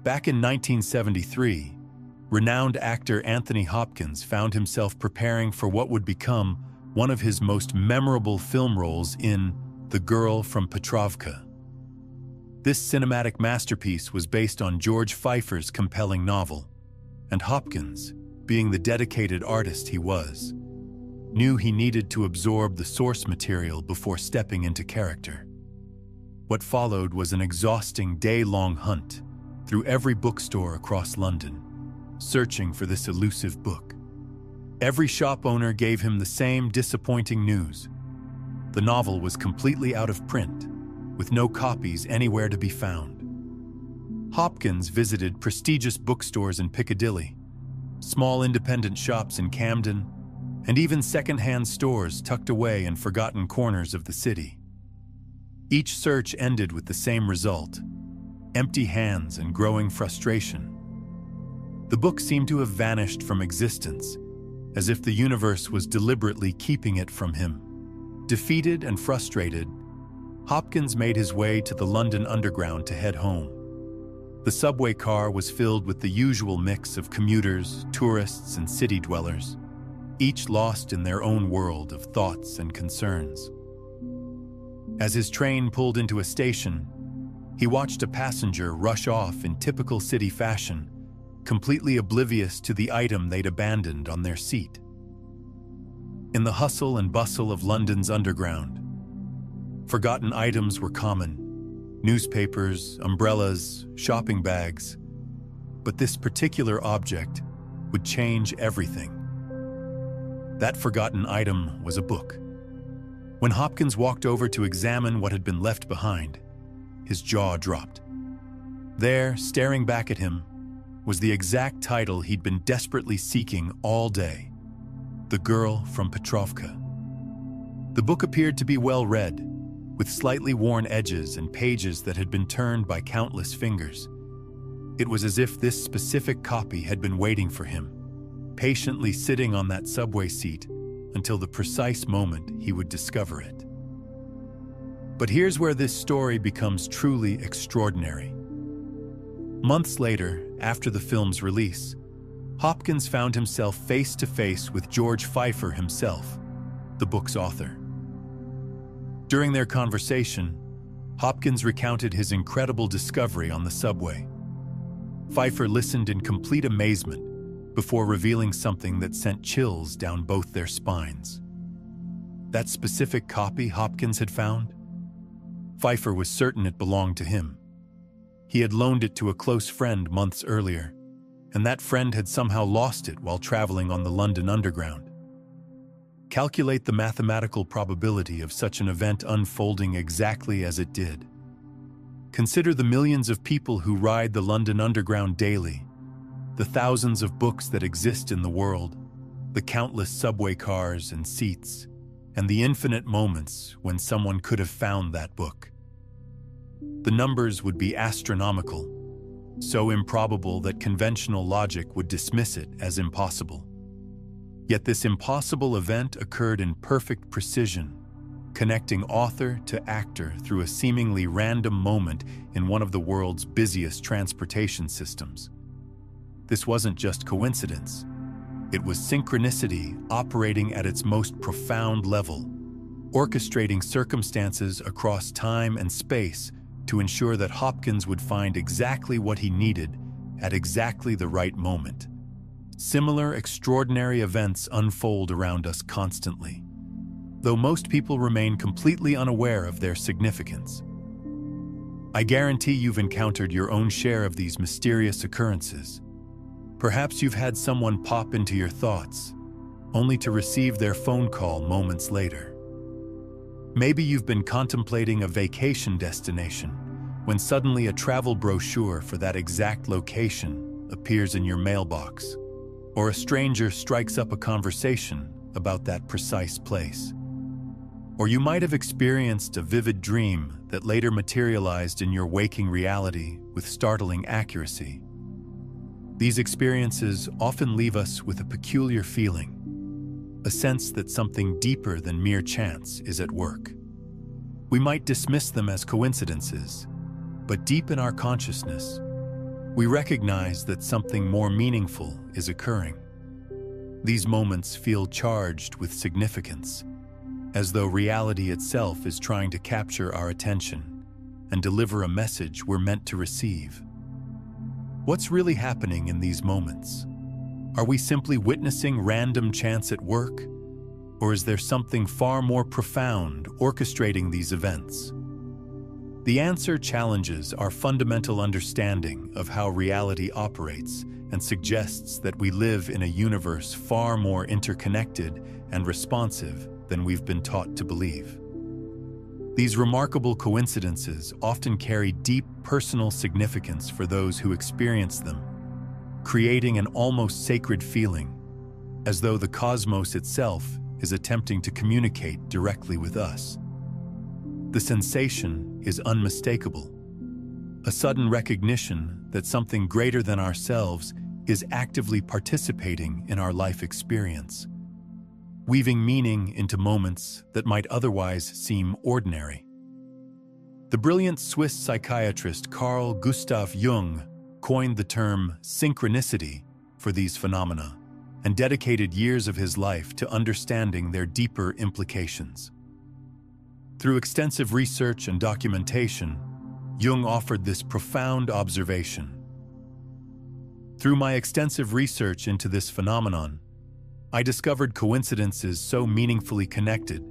Back in 1973, renowned actor Anthony Hopkins found himself preparing for what would become one of his most memorable film roles in The Girl from Petrovka. This cinematic masterpiece was based on George Pfeiffer's compelling novel, and Hopkins, being the dedicated artist he was, knew he needed to absorb the source material before stepping into character. What followed was an exhausting day-long hunt through every bookstore across London, searching for this elusive book. Every shop owner gave him the same disappointing news. The novel was completely out of print, with no copies anywhere to be found. Hopkins visited prestigious bookstores in Piccadilly, small independent shops in Camden, and even second-hand stores tucked away in forgotten corners of the city. Each search ended with the same result: empty hands and growing frustration. The book seemed to have vanished from existence, as if the universe was deliberately keeping it from him. Defeated and frustrated, Hopkins made his way to the London Underground to head home. The subway car was filled with the usual mix of commuters, tourists, and city dwellers, each lost in their own world of thoughts and concerns. As his train pulled into a station, he watched a passenger rush off in typical city fashion, completely oblivious to the item they'd abandoned on their seat. In the hustle and bustle of London's underground, forgotten items were common: newspapers, umbrellas, shopping bags. But this particular object would change everything. That forgotten item was a book. When Hopkins walked over to examine what had been left behind, his jaw dropped. There, staring back at him, was the exact title he'd been desperately seeking all day: The Girl from Petrovka. The book appeared to be well read, with slightly worn edges and pages that had been turned by countless fingers. It was as if this specific copy had been waiting for him, patiently sitting on that subway seat until the precise moment he would discover it. But here's where this story becomes truly extraordinary. Months later, after the film's release, Hopkins found himself face to face with George Pfeiffer himself, the book's author. During their conversation, Hopkins recounted his incredible discovery on the subway. Pfeiffer listened in complete amazement before revealing something that sent chills down both their spines. That specific copy Hopkins had found? Pfeiffer was certain it belonged to him. He had loaned it to a close friend months earlier, and that friend had somehow lost it while traveling on the London Underground. Calculate the mathematical probability of such an event unfolding exactly as it did. Consider the millions of people who ride the London Underground daily, the thousands of books that exist in the world, the countless subway cars and seats, and the infinite moments when someone could have found that book. The numbers would be astronomical, so improbable that conventional logic would dismiss it as impossible. Yet this impossible event occurred in perfect precision, connecting author to actor through a seemingly random moment in one of the world's busiest transportation systems. This wasn't just coincidence. It was synchronicity operating at its most profound level, orchestrating circumstances across time and space to ensure that Hopkins would find exactly what he needed at exactly the right moment. Similar extraordinary events unfold around us constantly, though most people remain completely unaware of their significance. I guarantee you've encountered your own share of these mysterious occurrences. Perhaps you've had someone pop into your thoughts, only to receive their phone call moments later. Maybe you've been contemplating a vacation destination when suddenly a travel brochure for that exact location appears in your mailbox, or a stranger strikes up a conversation about that precise place. Or you might have experienced a vivid dream that later materialized in your waking reality with startling accuracy. These experiences often leave us with a peculiar feeling, a sense that something deeper than mere chance is at work. We might dismiss them as coincidences, but deep in our consciousness, we recognize that something more meaningful is occurring. These moments feel charged with significance, as though reality itself is trying to capture our attention and deliver a message we're meant to receive. What's really happening in these moments? Are we simply witnessing random chance at work? Or is there something far more profound orchestrating these events? The answer challenges our fundamental understanding of how reality operates and suggests that we live in a universe far more interconnected and responsive than we've been taught to believe. These remarkable coincidences often carry deep personal significance for those who experience them, creating an almost sacred feeling, as though the cosmos itself is attempting to communicate directly with us. The sensation is unmistakable, a sudden recognition that something greater than ourselves is actively participating in our life experience, weaving meaning into moments that might otherwise seem ordinary. The brilliant Swiss psychiatrist Carl Gustav Jung coined the term synchronicity for these phenomena and dedicated years of his life to understanding their deeper implications. Through extensive research and documentation, Jung offered this profound observation. Through my extensive research into this phenomenon, I discovered coincidences so meaningfully connected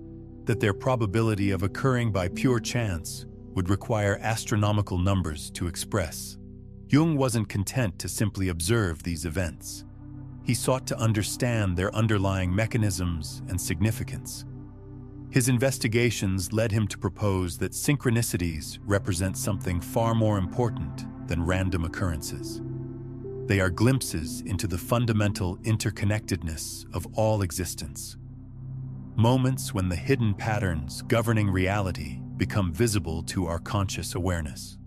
that their probability of occurring by pure chance would require astronomical numbers to express. Jung wasn't content to simply observe these events. He sought to understand their underlying mechanisms and significance. His investigations led him to propose that synchronicities represent something far more important than random occurrences. They are glimpses into the fundamental interconnectedness of all existence. Moments when the hidden patterns governing reality become visible to our conscious awareness.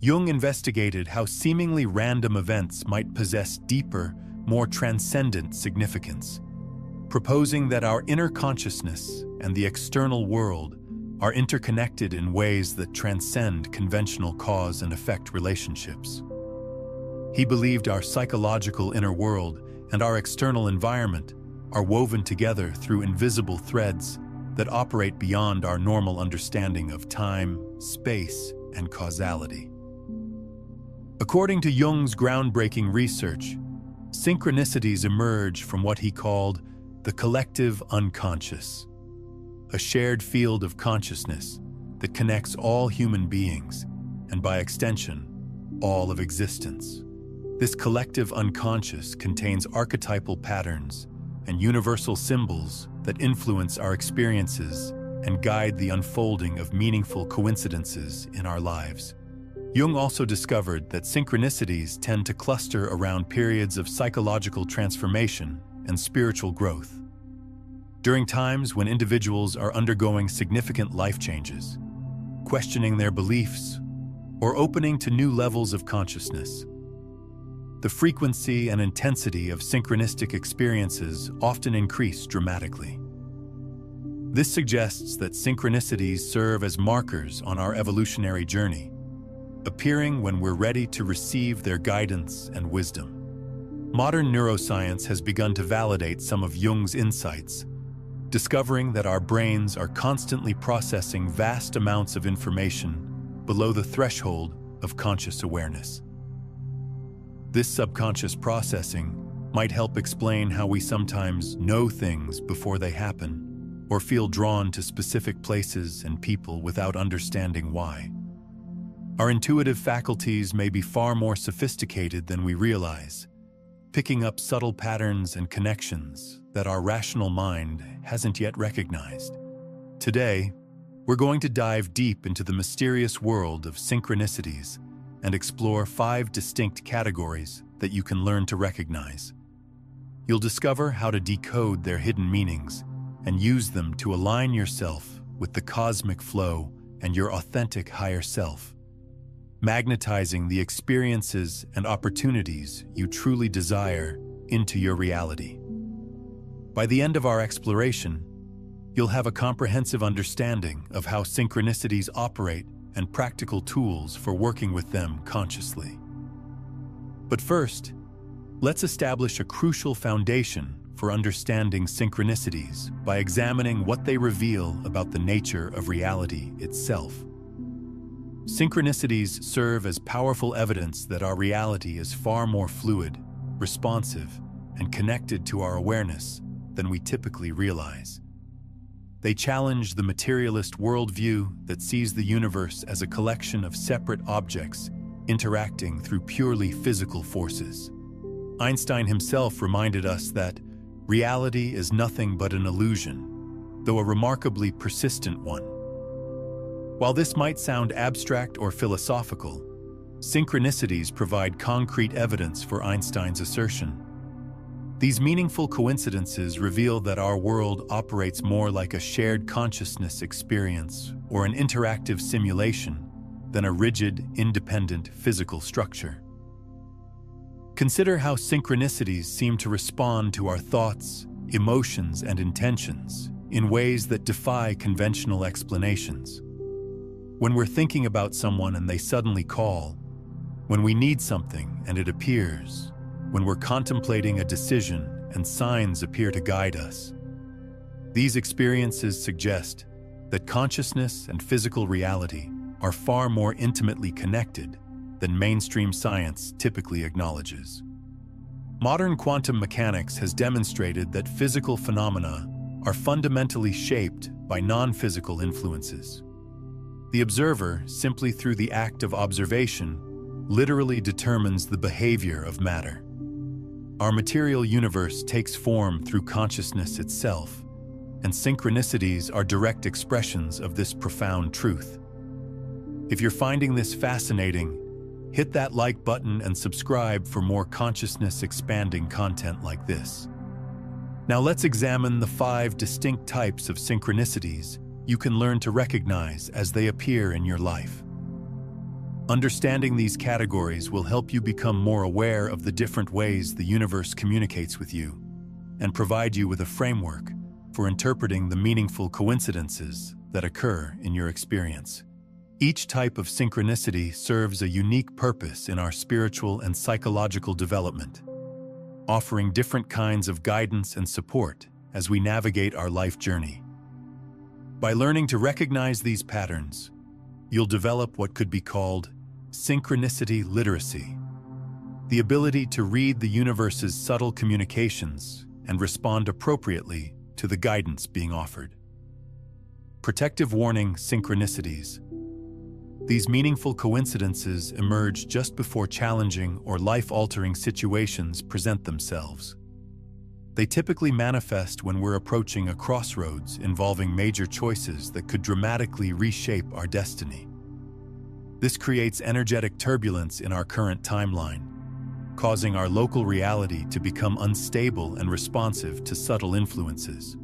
Jung investigated how seemingly random events might possess deeper, more transcendent significance, proposing that our inner consciousness and the external world are interconnected in ways that transcend conventional cause and effect relationships. He believed our psychological inner world and our external environment are woven together through invisible threads that operate beyond our normal understanding of time, space, and causality. According to Jung's groundbreaking research, synchronicities emerge from what he called the collective unconscious, a shared field of consciousness that connects all human beings and, by extension, all of existence. This collective unconscious contains archetypal patterns and universal symbols that influence our experiences and guide the unfolding of meaningful coincidences in our lives. Jung also discovered that synchronicities tend to cluster around periods of psychological transformation and spiritual growth. During times when individuals are undergoing significant life changes, questioning their beliefs, or opening to new levels of consciousness, the frequency and intensity of synchronistic experiences often increase dramatically. This suggests that synchronicities serve as markers on our evolutionary journey, appearing when we're ready to receive their guidance and wisdom. Modern neuroscience has begun to validate some of Jung's insights, discovering that our brains are constantly processing vast amounts of information below the threshold of conscious awareness. This subconscious processing might help explain how we sometimes know things before they happen, or feel drawn to specific places and people without understanding why. Our intuitive faculties may be far more sophisticated than we realize, picking up subtle patterns and connections that our rational mind hasn't yet recognized. Today, we're going to dive deep into the mysterious world of synchronicities and explore 5 distinct categories that you can learn to recognize. You'll discover how to decode their hidden meanings and use them to align yourself with the cosmic flow and your authentic higher self, magnetizing the experiences and opportunities you truly desire into your reality. By the end of our exploration, you'll have a comprehensive understanding of how synchronicities operate and practical tools for working with them consciously. But first, let's establish a crucial foundation for understanding synchronicities by examining what they reveal about the nature of reality itself. Synchronicities serve as powerful evidence that our reality is far more fluid, responsive, and connected to our awareness than we typically realize. They challenge the materialist worldview that sees the universe as a collection of separate objects interacting through purely physical forces. Einstein himself reminded us that reality is nothing but an illusion, though a remarkably persistent one. While this might sound abstract or philosophical, synchronicities provide concrete evidence for Einstein's assertion. These meaningful coincidences reveal that our world operates more like a shared consciousness experience or an interactive simulation than a rigid, independent physical structure. Consider how synchronicities seem to respond to our thoughts, emotions, and intentions in ways that defy conventional explanations. When we're thinking about someone and they suddenly call, when we need something and it appears, when we're contemplating a decision and signs appear to guide us. These experiences suggest that consciousness and physical reality are far more intimately connected than mainstream science typically acknowledges. Modern quantum mechanics has demonstrated that physical phenomena are fundamentally shaped by non-physical influences. The observer, simply through the act of observation, literally determines the behavior of matter. Our material universe takes form through consciousness itself, and synchronicities are direct expressions of this profound truth. If you're finding this fascinating, hit that like button and subscribe for more consciousness-expanding content like this. Now let's examine the 5 distinct types of synchronicities you can learn to recognize as they appear in your life. Understanding these categories will help you become more aware of the different ways the universe communicates with you and provide you with a framework for interpreting the meaningful coincidences that occur in your experience. Each type of synchronicity serves a unique purpose in our spiritual and psychological development, offering different kinds of guidance and support as we navigate our life journey. By learning to recognize these patterns, you'll develop what could be called synchronicity literacy, the ability to read the universe's subtle communications and respond appropriately to the guidance being offered. Protective warning synchronicities. These meaningful coincidences emerge just before challenging or life-altering situations present themselves. They typically manifest when we're approaching a crossroads involving major choices that could dramatically reshape our destiny. This creates energetic turbulence in our current timeline, causing our local reality to become unstable and responsive to subtle influences.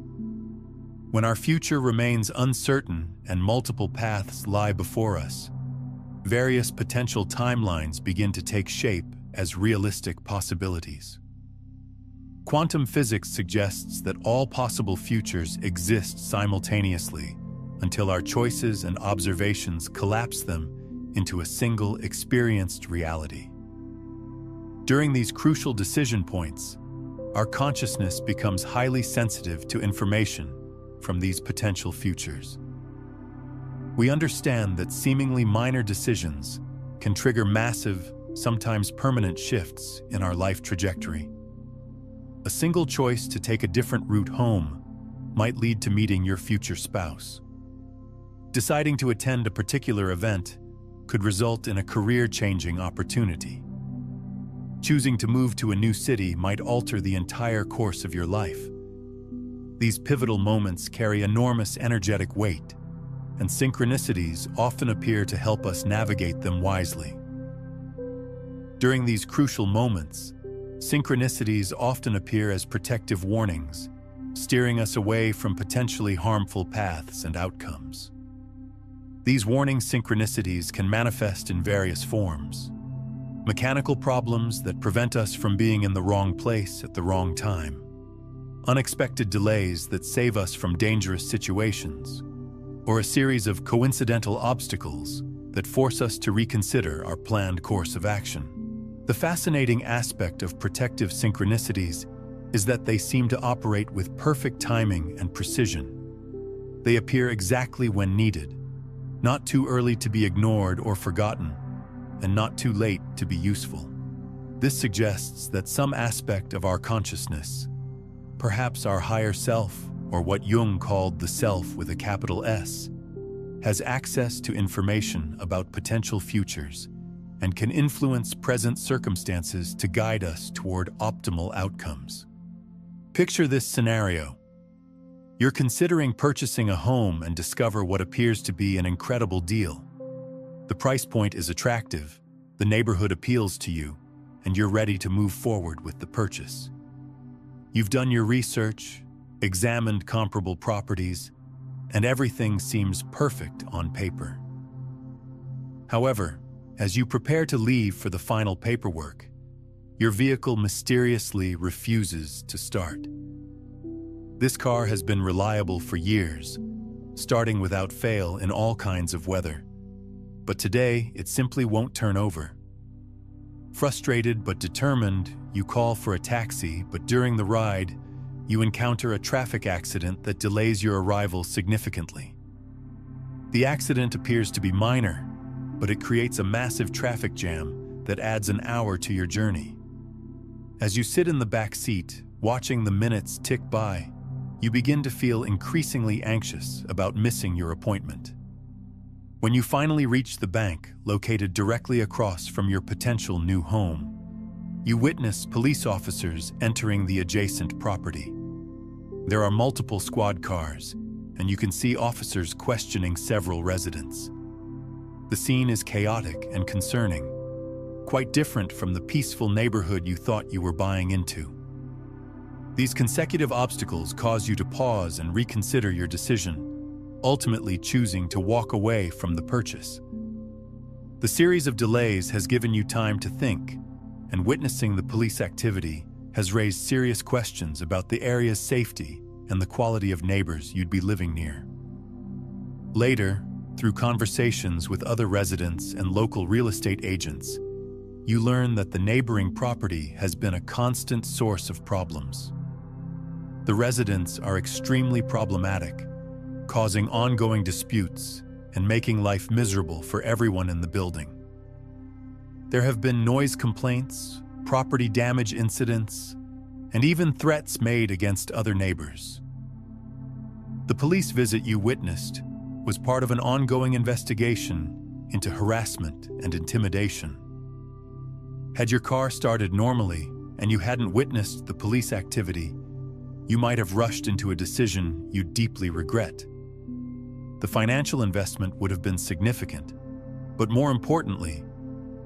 When our future remains uncertain and multiple paths lie before us, various potential timelines begin to take shape as realistic possibilities. Quantum physics suggests that all possible futures exist simultaneously until our choices and observations collapse them into a single experienced reality. During these crucial decision points, our consciousness becomes highly sensitive to information from these potential futures. We understand that seemingly minor decisions can trigger massive, sometimes permanent shifts in our life trajectory. A single choice to take a different route home might lead to meeting your future spouse. Deciding to attend a particular event could result in a career-changing opportunity. Choosing to move to a new city might alter the entire course of your life. These pivotal moments carry enormous energetic weight, and synchronicities often appear to help us navigate them wisely. During these crucial moments, synchronicities often appear as protective warnings, steering us away from potentially harmful paths and outcomes. These warning synchronicities can manifest in various forms. Mechanical problems that prevent us from being in the wrong place at the wrong time. Unexpected delays that save us from dangerous situations. Or a series of coincidental obstacles that force us to reconsider our planned course of action. The fascinating aspect of protective synchronicities is that they seem to operate with perfect timing and precision. They appear exactly when needed, not too early to be ignored or forgotten, and not too late to be useful. This suggests that some aspect of our consciousness, perhaps our higher self, or what Jung called the self with a capital S, has access to information about potential futures and can influence present circumstances to guide us toward optimal outcomes. Picture this scenario. You're considering purchasing a home and discover what appears to be an incredible deal. The price point is attractive, the neighborhood appeals to you, and you're ready to move forward with the purchase. You've done your research, examined comparable properties, and everything seems perfect on paper. However, as you prepare to leave for the final paperwork, your vehicle mysteriously refuses to start. This car has been reliable for years, starting without fail in all kinds of weather. But today, it simply won't turn over. Frustrated but determined, you call for a taxi, but during the ride, you encounter a traffic accident that delays your arrival significantly. The accident appears to be minor, but it creates a massive traffic jam that adds an hour to your journey. As you sit in the back seat, watching the minutes tick by, you begin to feel increasingly anxious about missing your appointment. When you finally reach the bank, located directly across from your potential new home, you witness police officers entering the adjacent property. There are multiple squad cars, and you can see officers questioning several residents. The scene is chaotic and concerning, quite different from the peaceful neighborhood you thought you were buying into. These consecutive obstacles cause you to pause and reconsider your decision, ultimately choosing to walk away from the purchase. The series of delays has given you time to think, and witnessing the police activity has raised serious questions about the area's safety and the quality of neighbors you'd be living near. Later, through conversations with other residents and local real estate agents, you learn that the neighboring property has been a constant source of problems. The residents are extremely problematic, causing ongoing disputes and making life miserable for everyone in the building. There have been noise complaints, property damage incidents, and even threats made against other neighbors. The police visit you witnessed was part of an ongoing investigation into harassment and intimidation. Had your car started normally and you hadn't witnessed the police activity, you might have rushed into a decision you deeply regret. The financial investment would have been significant, but more importantly,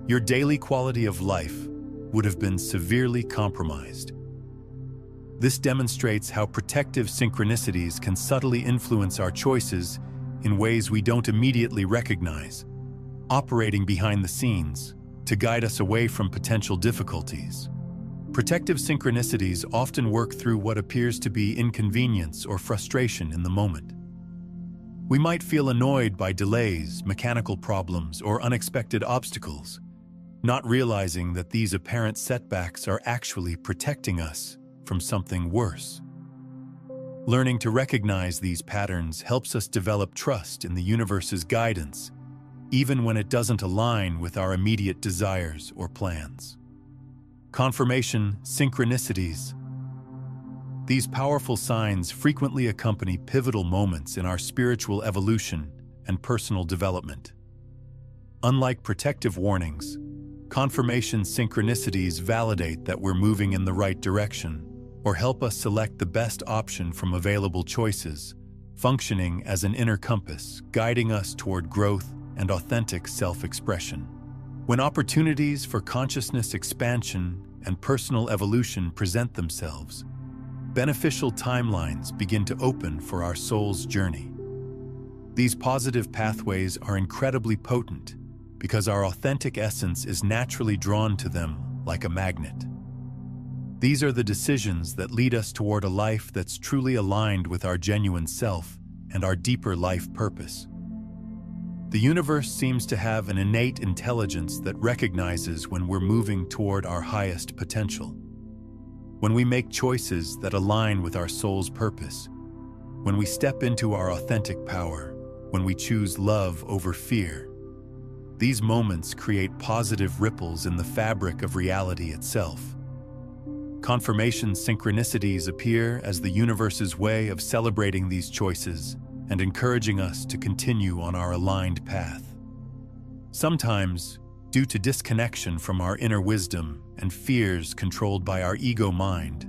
your daily quality of life would have been severely compromised. This demonstrates how protective synchronicities can subtly influence our choices in ways we don't immediately recognize, operating behind the scenes to guide us away from potential difficulties. Protective synchronicities often work through what appears to be inconvenience or frustration in the moment. We might feel annoyed by delays, mechanical problems, or unexpected obstacles, not realizing that these apparent setbacks are actually protecting us from something worse. Learning to recognize these patterns helps us develop trust in the universe's guidance, even when it doesn't align with our immediate desires or plans. Confirmation synchronicities. These powerful signs frequently accompany pivotal moments in our spiritual evolution and personal development. Unlike protective warnings, confirmation synchronicities validate that we're moving in the right direction or help us select the best option from available choices, functioning as an inner compass, guiding us toward growth and authentic self-expression. When opportunities for consciousness expansion and personal evolution present themselves, beneficial timelines begin to open for our soul's journey. These positive pathways are incredibly potent because our authentic essence is naturally drawn to them like a magnet. These are the decisions that lead us toward a life that's truly aligned with our genuine self and our deeper life purpose. The universe seems to have an innate intelligence that recognizes when we're moving toward our highest potential. When we make choices that align with our soul's purpose, when we step into our authentic power, when we choose love over fear, these moments create positive ripples in the fabric of reality itself. Confirmation synchronicities appear as the universe's way of celebrating these choices and encouraging us to continue on our aligned path. Sometimes, due to disconnection from our inner wisdom and fears controlled by our ego mind,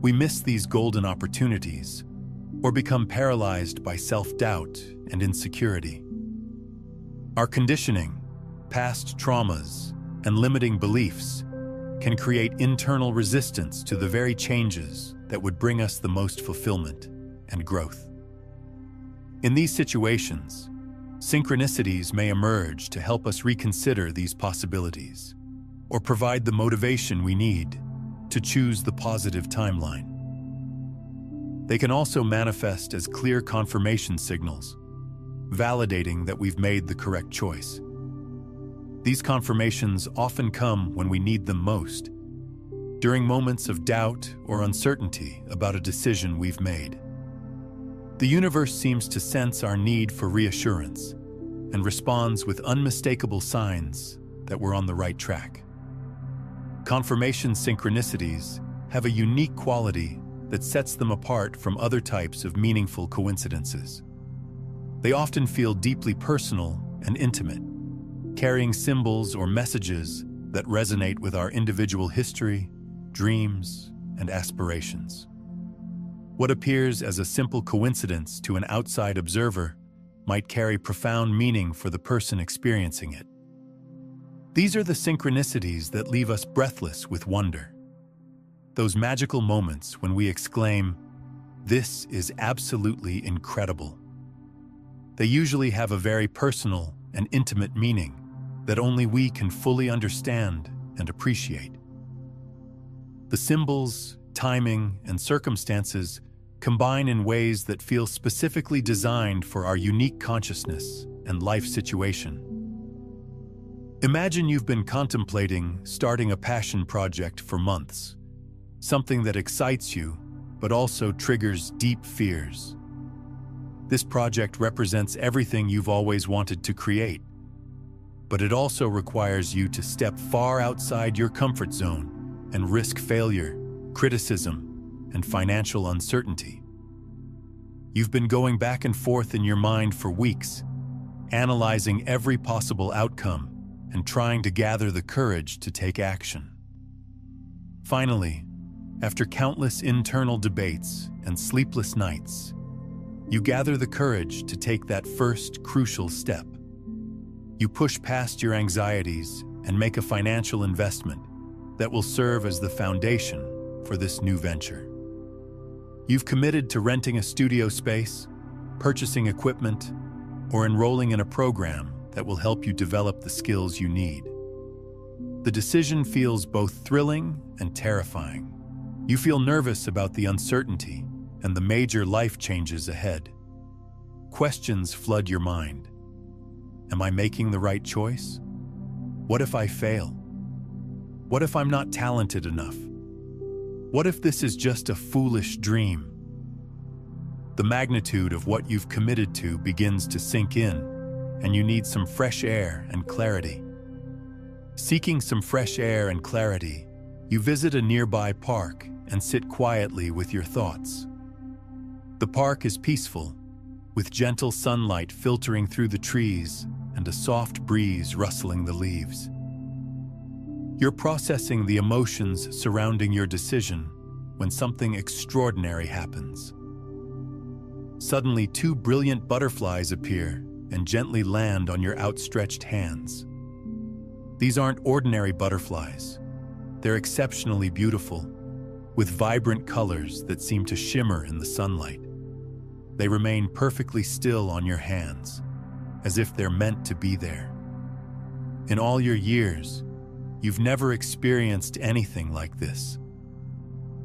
we miss these golden opportunities or become paralyzed by self-doubt and insecurity. Our conditioning, past traumas, and limiting beliefs can create internal resistance to the very changes that would bring us the most fulfillment and growth. In these situations, synchronicities may emerge to help us reconsider these possibilities or provide the motivation we need to choose the positive timeline. They can also manifest as clear confirmation signals, validating that we've made the correct choice. These confirmations often come when we need them most, during moments of doubt or uncertainty about a decision we've made. The universe seems to sense our need for reassurance and responds with unmistakable signs that we're on the right track. Confirmation synchronicities have a unique quality that sets them apart from other types of meaningful coincidences. They often feel deeply personal and intimate, carrying symbols or messages that resonate with our individual history, dreams, and aspirations. What appears as a simple coincidence to an outside observer might carry profound meaning for the person experiencing it. These are the synchronicities that leave us breathless with wonder. Those magical moments when we exclaim, "This is absolutely incredible." They usually have a very personal and intimate meaning that only we can fully understand and appreciate. The symbols, timing, and circumstances combine in ways that feel specifically designed for our unique consciousness and life situation. Imagine you've been contemplating starting a passion project for months, something that excites you but also triggers deep fears. This project represents everything you've always wanted to create, but it also requires you to step far outside your comfort zone and risk failure, criticism, and financial uncertainty. You've been going back and forth in your mind for weeks, analyzing every possible outcome and trying to gather the courage to take action. Finally, after countless internal debates and sleepless nights, you gather the courage to take that first crucial step. You push past your anxieties and make a financial investment that will serve as the foundation for this new venture. You've committed to renting a studio space, purchasing equipment, or enrolling in a program that will help you develop the skills you need. The decision feels both thrilling and terrifying. You feel nervous about the uncertainty and the major life changes ahead. Questions flood your mind. Am I making the right choice? What if I fail? What if I'm not talented enough? What if this is just a foolish dream? The magnitude of what you've committed to begins to sink in, and you need some fresh air and clarity. Seeking some fresh air and clarity, you visit a nearby park and sit quietly with your thoughts. The park is peaceful, with gentle sunlight filtering through the trees and a soft breeze rustling the leaves. You're processing the emotions surrounding your decision when something extraordinary happens. Suddenly, two brilliant butterflies appear and gently land on your outstretched hands. These aren't ordinary butterflies. They're exceptionally beautiful, with vibrant colors that seem to shimmer in the sunlight. They remain perfectly still on your hands, as if they're meant to be there. In all your years, you've never experienced anything like this.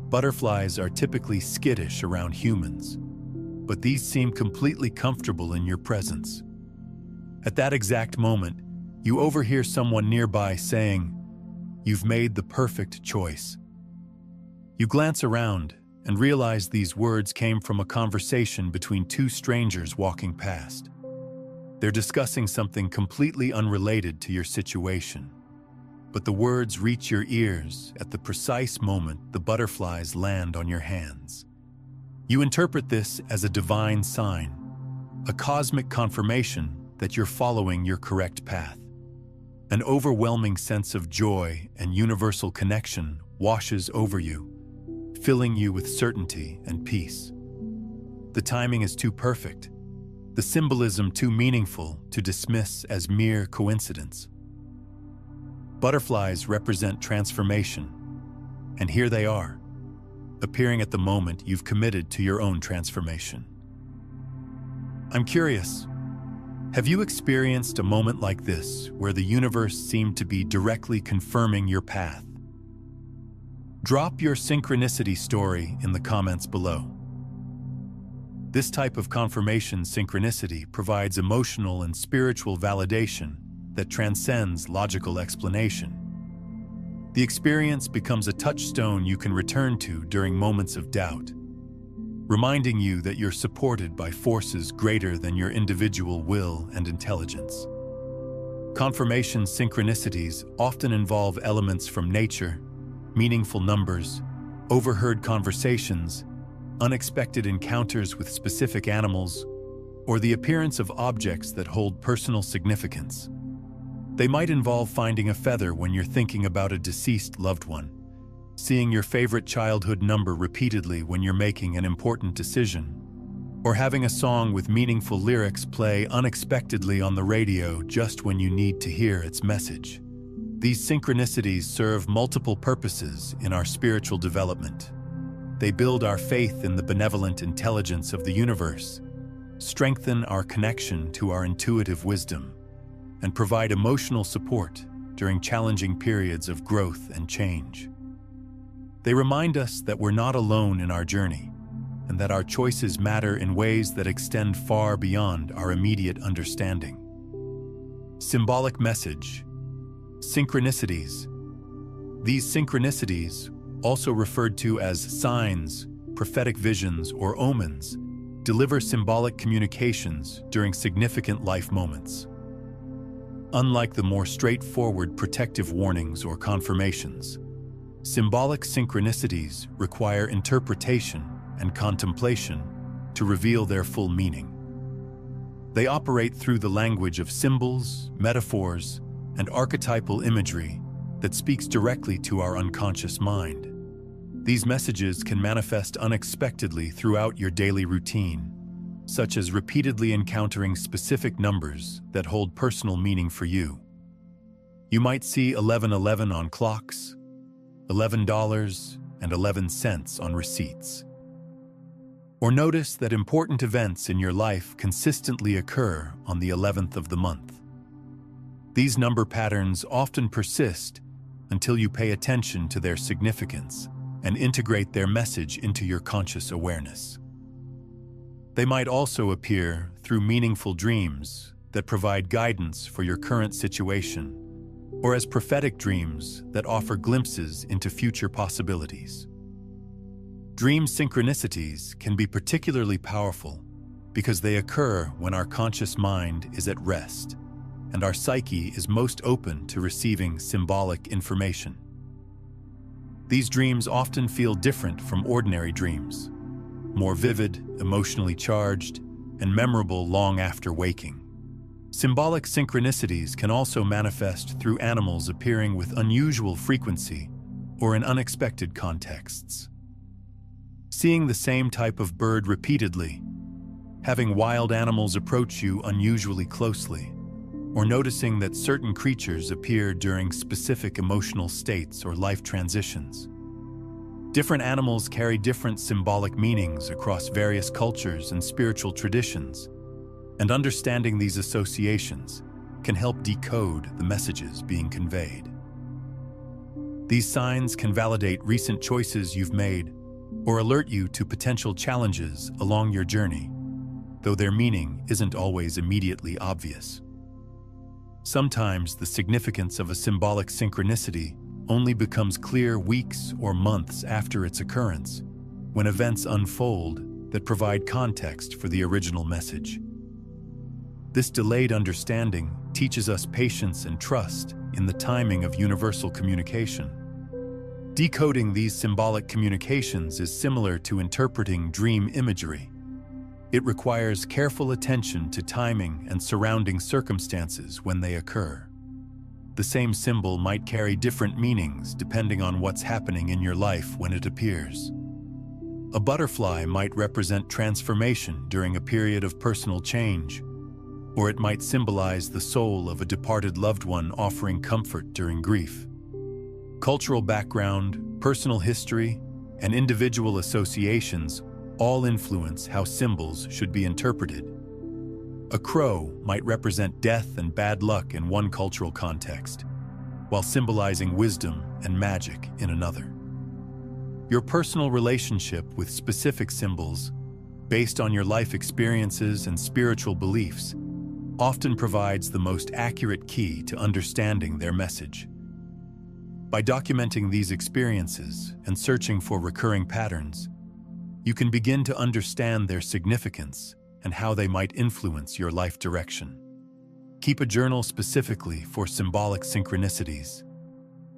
Butterflies are typically skittish around humans, but these seem completely comfortable in your presence. At that exact moment, you overhear someone nearby saying, "You've made the perfect choice." You glance around and realize these words came from a conversation between two strangers walking past. They're discussing something completely unrelated to your situation. But the words reach your ears at the precise moment the butterflies land on your hands. You interpret this as a divine sign, a cosmic confirmation that you're following your correct path. An overwhelming sense of joy and universal connection washes over you, filling you with certainty and peace. The timing is too perfect, the symbolism too meaningful to dismiss as mere coincidence. Butterflies represent transformation, and here they are, appearing at the moment you've committed to your own transformation. I'm curious, have you experienced a moment like this where the universe seemed to be directly confirming your path? Drop your synchronicity story in the comments below. This type of confirmation synchronicity provides emotional and spiritual validation that transcends logical explanation. The experience becomes a touchstone you can return to during moments of doubt, reminding you that you're supported by forces greater than your individual will and intelligence. Confirmation synchronicities often involve elements from nature, meaningful numbers, overheard conversations, unexpected encounters with specific animals, or the appearance of objects that hold personal significance. They might involve finding a feather when you're thinking about a deceased loved one, seeing your favorite childhood number repeatedly when you're making an important decision, or having a song with meaningful lyrics play unexpectedly on the radio just when you need to hear its message. These synchronicities serve multiple purposes in our spiritual development. They build our faith in the benevolent intelligence of the universe, strengthen our connection to our intuitive wisdom, and provide emotional support during challenging periods of growth and change. They remind us that we're not alone in our journey, and that our choices matter in ways that extend far beyond our immediate understanding. Symbolic message. Synchronicities. These synchronicities, also referred to as signs, prophetic visions, or omens, deliver symbolic communications during significant life moments. Unlike the more straightforward protective warnings or confirmations, symbolic synchronicities require interpretation and contemplation to reveal their full meaning. They operate through the language of symbols, metaphors, and archetypal imagery that speaks directly to our unconscious mind. These messages can manifest unexpectedly throughout your daily routine, such as repeatedly encountering specific numbers that hold personal meaning for you. You might see 1111 on clocks, $11.11 on receipts. Or notice that important events in your life consistently occur on the 11th of the month. These number patterns often persist until you pay attention to their significance and integrate their message into your conscious awareness. They might also appear through meaningful dreams that provide guidance for your current situation, or as prophetic dreams that offer glimpses into future possibilities. Dream synchronicities can be particularly powerful because they occur when our conscious mind is at rest and our psyche is most open to receiving symbolic information. These dreams often feel different from ordinary dreams, more vivid, emotionally charged, and memorable long after waking. Symbolic synchronicities can also manifest through animals appearing with unusual frequency or in unexpected contexts. Seeing the same type of bird repeatedly, having wild animals approach you unusually closely, or noticing that certain creatures appear during specific emotional states or life transitions. Different animals carry different symbolic meanings across various cultures and spiritual traditions, and understanding these associations can help decode the messages being conveyed. These signs can validate recent choices you've made or alert you to potential challenges along your journey, though their meaning isn't always immediately obvious. Sometimes the significance of a symbolic synchronicity only becomes clear weeks or months after its occurrence, when events unfold that provide context for the original message. This delayed understanding teaches us patience and trust in the timing of universal communication. Decoding these symbolic communications is similar to interpreting dream imagery. It requires careful attention to timing and surrounding circumstances when they occur. The same symbol might carry different meanings depending on what's happening in your life when it appears. A butterfly might represent transformation during a period of personal change, or it might symbolize the soul of a departed loved one offering comfort during grief. Cultural background, personal history, and individual associations all influence how symbols should be interpreted. A crow might represent death and bad luck in one cultural context, while symbolizing wisdom and magic in another. Your personal relationship with specific symbols, based on your life experiences and spiritual beliefs, often provides the most accurate key to understanding their message. By documenting these experiences and searching for recurring patterns, you can begin to understand their significance and how they might influence your life direction. Keep a journal specifically for symbolic synchronicities,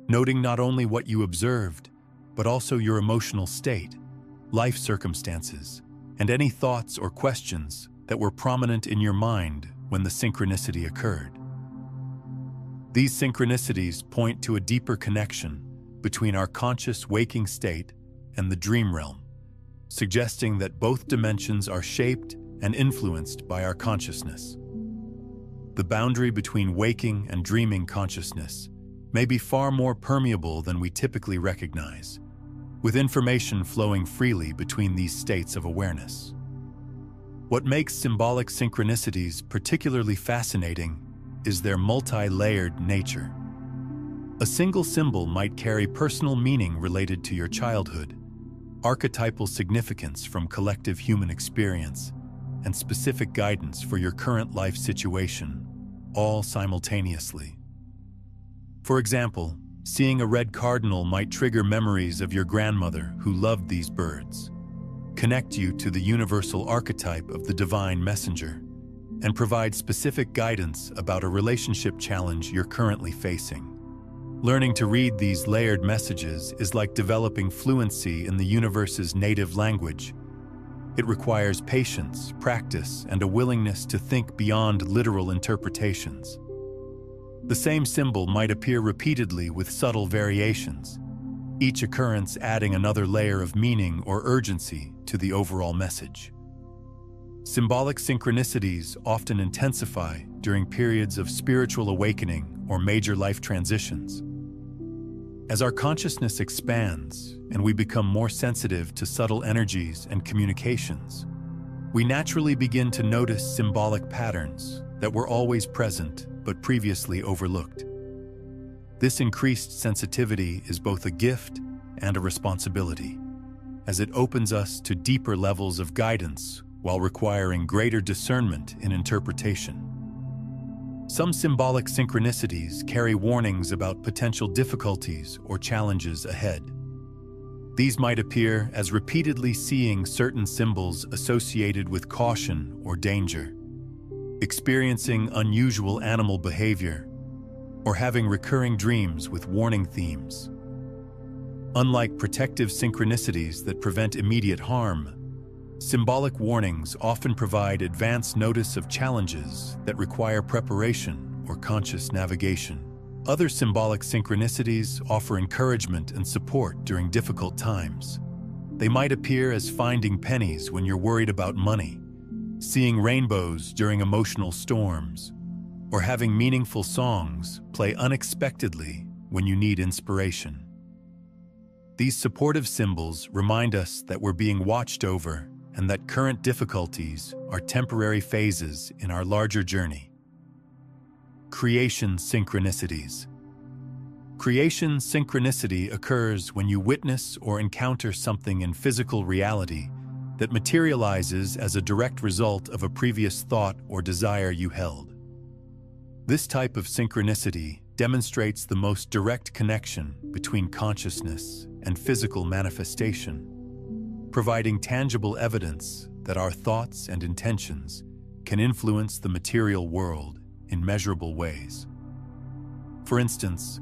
noting not only what you observed, but also your emotional state, life circumstances, and any thoughts or questions that were prominent in your mind when the synchronicity occurred. These synchronicities point to a deeper connection between our conscious waking state and the dream realm, suggesting that both dimensions are shaped and influenced by our consciousness. The boundary between waking and dreaming consciousness may be far more permeable than we typically recognize, with information flowing freely between these states of awareness. What makes symbolic synchronicities particularly fascinating is their multi-layered nature. A single symbol might carry personal meaning related to your childhood, archetypal significance from collective human experience, and specific guidance for your current life situation, all simultaneously. For example, seeing a red cardinal might trigger memories of your grandmother who loved these birds, connect you to the universal archetype of the divine messenger, and provide specific guidance about a relationship challenge you're currently facing. Learning to read these layered messages is like developing fluency in the universe's native language. It requires patience, practice, and a willingness to think beyond literal interpretations. The same symbol might appear repeatedly with subtle variations, each occurrence adding another layer of meaning or urgency to the overall message. Symbolic synchronicities often intensify during periods of spiritual awakening or major life transitions. As our consciousness expands and we become more sensitive to subtle energies and communications, we naturally begin to notice symbolic patterns that were always present but previously overlooked. This increased sensitivity is both a gift and a responsibility, as it opens us to deeper levels of guidance while requiring greater discernment in interpretation. Some symbolic synchronicities carry warnings about potential difficulties or challenges ahead. These might appear as repeatedly seeing certain symbols associated with caution or danger, experiencing unusual animal behavior, or having recurring dreams with warning themes. Unlike protective synchronicities that prevent immediate harm, symbolic warnings often provide advance notice of challenges that require preparation or conscious navigation. Other symbolic synchronicities offer encouragement and support during difficult times. They might appear as finding pennies when you're worried about money, seeing rainbows during emotional storms, or having meaningful songs play unexpectedly when you need inspiration. These supportive symbols remind us that we're being watched over and that current difficulties are temporary phases in our larger journey. Creation synchronicities. Creation synchronicity occurs when you witness or encounter something in physical reality that materializes as a direct result of a previous thought or desire you held. This type of synchronicity demonstrates the most direct connection between consciousness and physical manifestation, providing tangible evidence that our thoughts and intentions can influence the material world in measurable ways. For instance,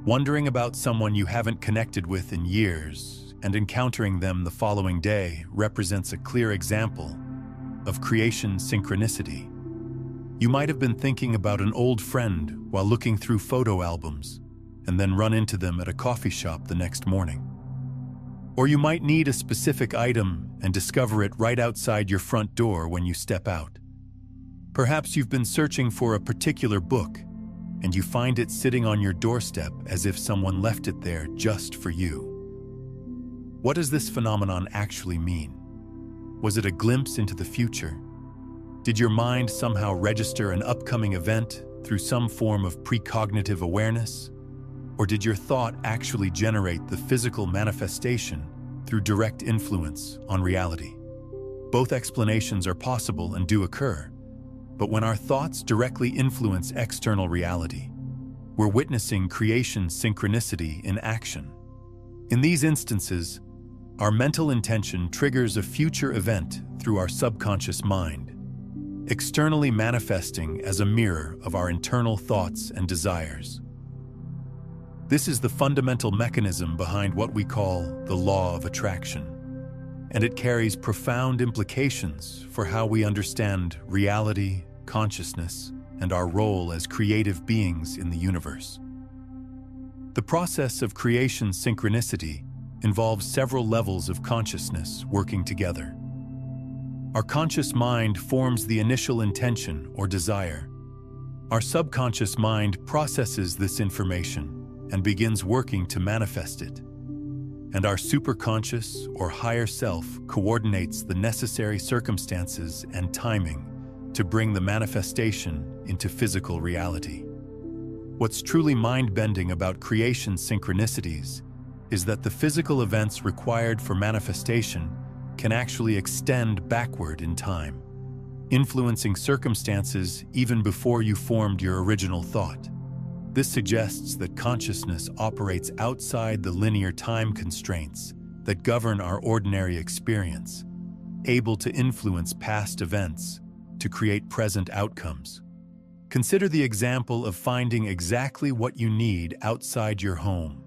wondering about someone you haven't connected with in years and encountering them the following day represents a clear example of creation synchronicity. You might have been thinking about an old friend while looking through photo albums and then run into them at a coffee shop the next morning. Or you might need a specific item and discover it right outside your front door when you step out. Perhaps you've been searching for a particular book and you find it sitting on your doorstep as if someone left it there just for you. What does this phenomenon actually mean? Was it a glimpse into the future? Did your mind somehow register an upcoming event through some form of precognitive awareness? Or did your thought actually generate the physical manifestation through direct influence on reality? Both explanations are possible and do occur, but when our thoughts directly influence external reality, we're witnessing creation synchronicity in action. In these instances, our mental intention triggers a future event through our subconscious mind, externally manifesting as a mirror of our internal thoughts and desires. This is the fundamental mechanism behind what we call the law of attraction, and it carries profound implications for how we understand reality, consciousness, and our role as creative beings in the universe. The process of creation synchronicity involves several levels of consciousness working together. Our conscious mind forms the initial intention or desire. Our subconscious mind processes this information and begins working to manifest it. And our superconscious or higher self coordinates the necessary circumstances and timing to bring the manifestation into physical reality. What's truly mind-bending about creation synchronicities is that the physical events required for manifestation can actually extend backward in time, influencing circumstances even before you formed your original thought. This suggests that consciousness operates outside the linear time constraints that govern our ordinary experience, able to influence past events to create present outcomes. Consider the example of finding exactly what you need outside your home.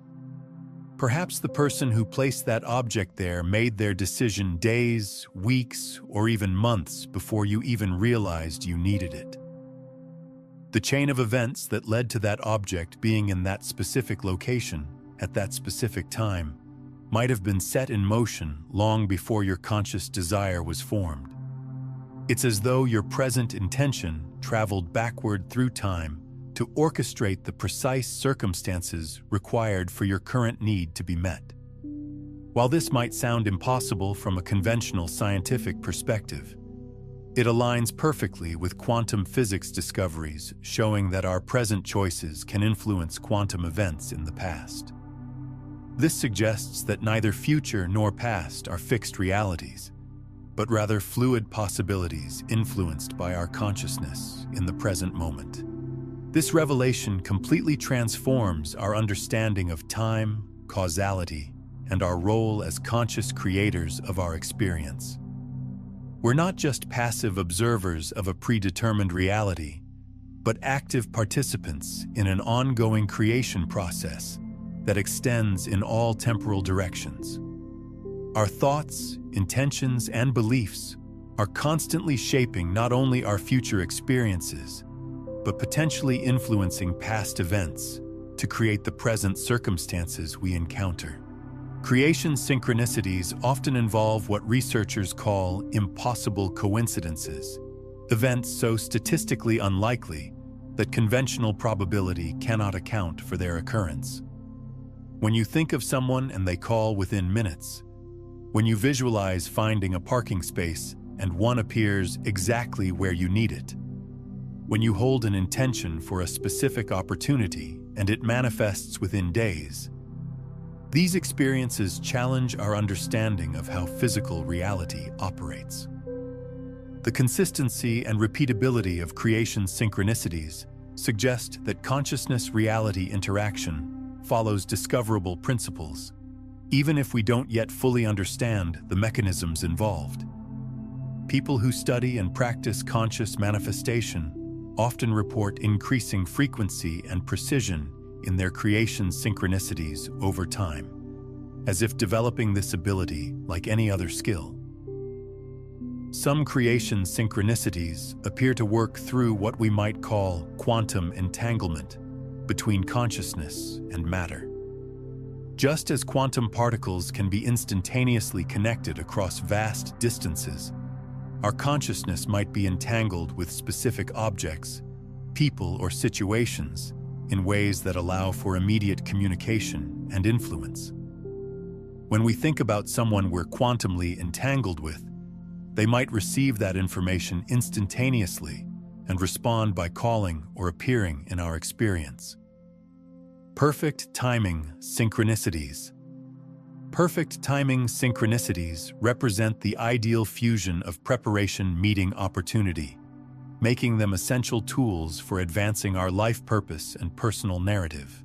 Perhaps the person who placed that object there made their decision days, weeks, or even months before you even realized you needed it. The chain of events that led to that object being in that specific location at that specific time might have been set in motion long before your conscious desire was formed. It's as though your present intention traveled backward through time to orchestrate the precise circumstances required for your current need to be met. While this might sound impossible from a conventional scientific perspective, it aligns perfectly with quantum physics discoveries showing that our present choices can influence quantum events in the past. This suggests that neither future nor past are fixed realities, but rather fluid possibilities influenced by our consciousness in the present moment. This revelation completely transforms our understanding of time, causality, and our role as conscious creators of our experience. We're not just passive observers of a predetermined reality, but active participants in an ongoing creation process that extends in all temporal directions. Our thoughts, intentions, and beliefs are constantly shaping not only our future experiences, but potentially influencing past events to create the present circumstances we encounter. Creation synchronicities often involve what researchers call impossible coincidences, events so statistically unlikely that conventional probability cannot account for their occurrence. When you think of someone and they call within minutes, when you visualize finding a parking space and one appears exactly where you need it, when you hold an intention for a specific opportunity and it manifests within days, these experiences challenge our understanding of how physical reality operates. The consistency and repeatability of creation synchronicities suggest that consciousness-reality interaction follows discoverable principles, even if we don't yet fully understand the mechanisms involved. People who study and practice conscious manifestation often report increasing frequency and precision in their creation synchronicities over time, as if developing this ability like any other skill. Some creation synchronicities appear to work through what we might call quantum entanglement between consciousness and matter. Just as quantum particles can be instantaneously connected across vast distances, our consciousness might be entangled with specific objects, people, or situations in ways that allow for immediate communication and influence. When we think about someone we're quantumly entangled with, they might receive that information instantaneously and respond by calling or appearing in our experience. Perfect timing synchronicities. Perfect timing synchronicities represent the ideal fusion of preparation-meeting opportunity, making them essential tools for advancing our life purpose and personal narrative.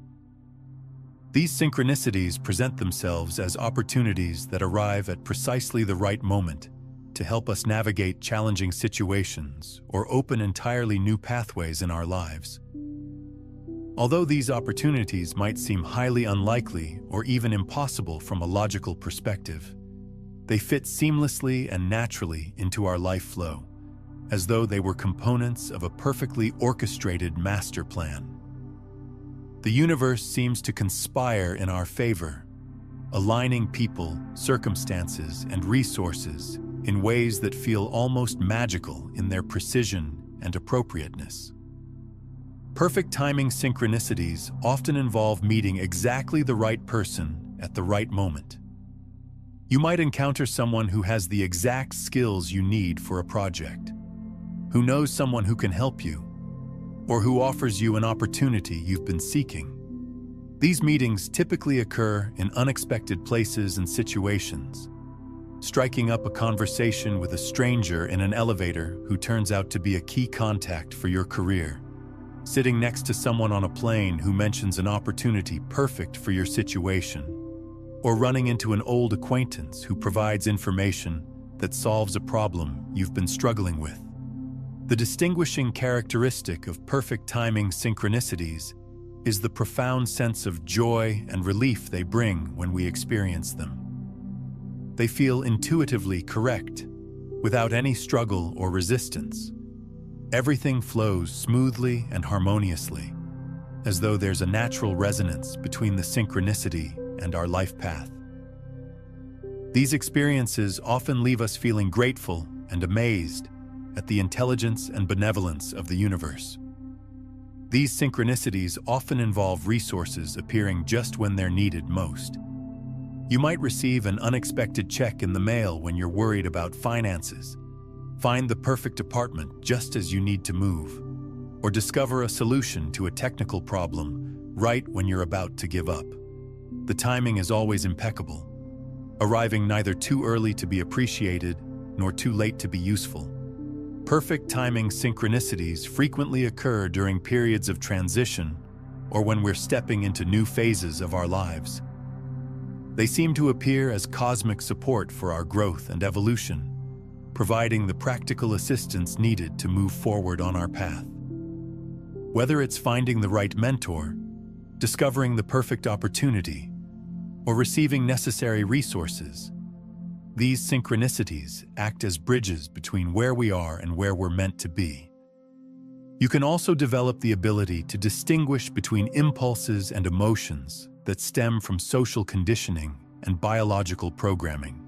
These synchronicities present themselves as opportunities that arrive at precisely the right moment to help us navigate challenging situations or open entirely new pathways in our lives. Although these opportunities might seem highly unlikely or even impossible from a logical perspective, they fit seamlessly and naturally into our life flow, as though they were components of a perfectly orchestrated master plan. The universe seems to conspire in our favor, aligning people, circumstances, and resources in ways that feel almost magical in their precision and appropriateness. Perfect timing synchronicities often involve meeting exactly the right person at the right moment. You might encounter someone who has the exact skills you need for a project, who knows someone who can help you, or who offers you an opportunity you've been seeking. These meetings typically occur in unexpected places and situations. Striking up a conversation with a stranger in an elevator who turns out to be a key contact for your career. Sitting next to someone on a plane who mentions an opportunity perfect for your situation. Or running into an old acquaintance who provides information that solves a problem you've been struggling with. The distinguishing characteristic of perfect timing synchronicities is the profound sense of joy and relief they bring when we experience them. They feel intuitively correct, without any struggle or resistance. Everything flows smoothly and harmoniously, as though there's a natural resonance between the synchronicity and our life path. These experiences often leave us feeling grateful and amazed at the intelligence and benevolence of the universe. These synchronicities often involve resources appearing just when they're needed most. You might receive an unexpected check in the mail when you're worried about finances, find the perfect apartment just as you need to move, or discover a solution to a technical problem right when you're about to give up. The timing is always impeccable, arriving neither too early to be appreciated nor too late to be useful. Perfect timing synchronicities frequently occur during periods of transition or when we're stepping into new phases of our lives. They seem to appear as cosmic support for our growth and evolution, providing the practical assistance needed to move forward on our path. Whether it's finding the right mentor, discovering the perfect opportunity, or receiving necessary resources, these synchronicities act as bridges between where we are and where we're meant to be. You can also develop the ability to distinguish between impulses and emotions that stem from social conditioning and biological programming,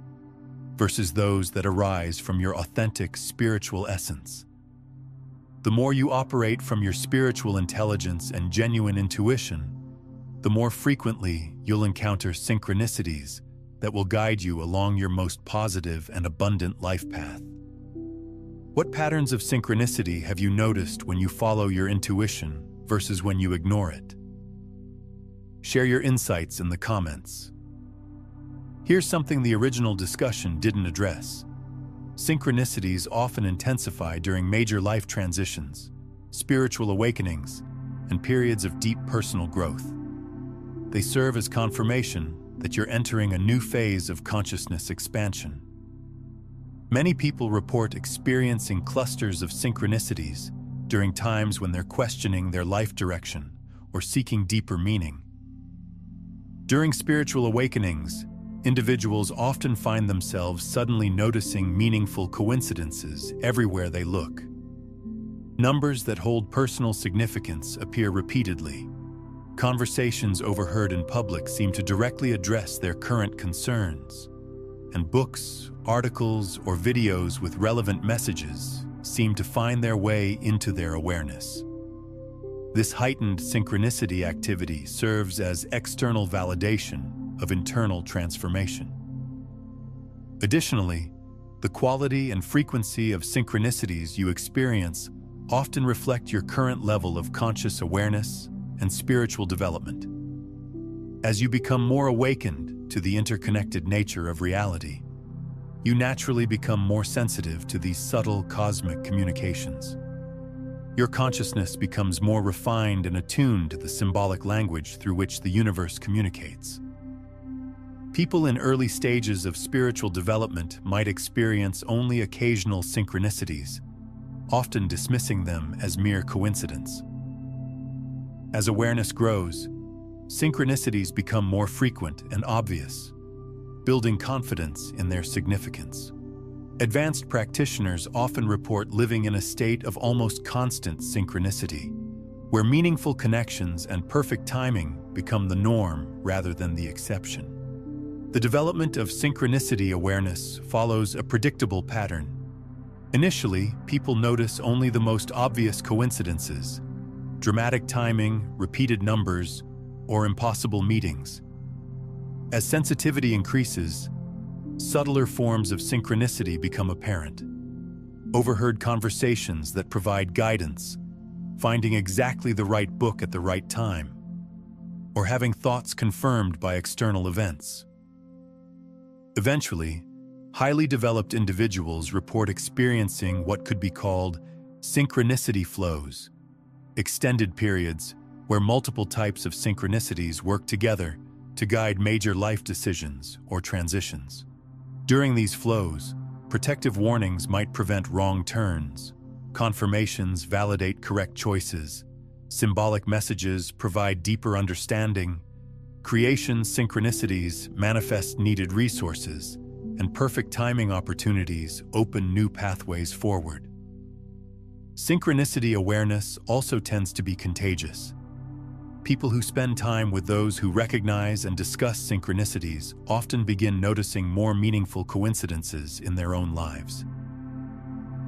versus those that arise from your authentic spiritual essence. The more you operate from your spiritual intelligence and genuine intuition, the more frequently you'll encounter synchronicities that will guide you along your most positive and abundant life path. What patterns of synchronicity have you noticed when you follow your intuition versus when you ignore it? Share your insights in the comments. Here's something the original discussion didn't address. Synchronicities often intensify during major life transitions, spiritual awakenings, and periods of deep personal growth. They serve as confirmation that you're entering a new phase of consciousness expansion. Many people report experiencing clusters of synchronicities during times when they're questioning their life direction or seeking deeper meaning. During spiritual awakenings, individuals often find themselves suddenly noticing meaningful coincidences everywhere they look. Numbers that hold personal significance appear repeatedly. Conversations overheard in public seem to directly address their current concerns, and books, articles, or videos with relevant messages seem to find their way into their awareness. This heightened synchronicity activity serves as external validation of internal transformation. Additionally, the quality and frequency of synchronicities you experience often reflect your current level of conscious awareness and spiritual development. As you become more awakened to the interconnected nature of reality, you naturally become more sensitive to these subtle cosmic communications. Your consciousness becomes more refined and attuned to the symbolic language through which the universe communicates. People in early stages of spiritual development might experience only occasional synchronicities, often dismissing them as mere coincidence. As awareness grows, synchronicities become more frequent and obvious, building confidence in their significance. Advanced practitioners often report living in a state of almost constant synchronicity, where meaningful connections and perfect timing become the norm rather than the exception. The development of synchronicity awareness follows a predictable pattern. Initially, people notice only the most obvious coincidences, dramatic timing, repeated numbers, or impossible meetings. As sensitivity increases, subtler forms of synchronicity become apparent. Overheard conversations that provide guidance, finding exactly the right book at the right time, or having thoughts confirmed by external events. Eventually, highly developed individuals report experiencing what could be called synchronicity flows, extended periods where multiple types of synchronicities work together to guide major life decisions or transitions. During these flows, protective warnings might prevent wrong turns, confirmations validate correct choices, symbolic messages provide deeper understanding, creation synchronicities manifest needed resources, and perfect timing opportunities open new pathways forward. Synchronicity awareness also tends to be contagious. People who spend time with those who recognize and discuss synchronicities often begin noticing more meaningful coincidences in their own lives.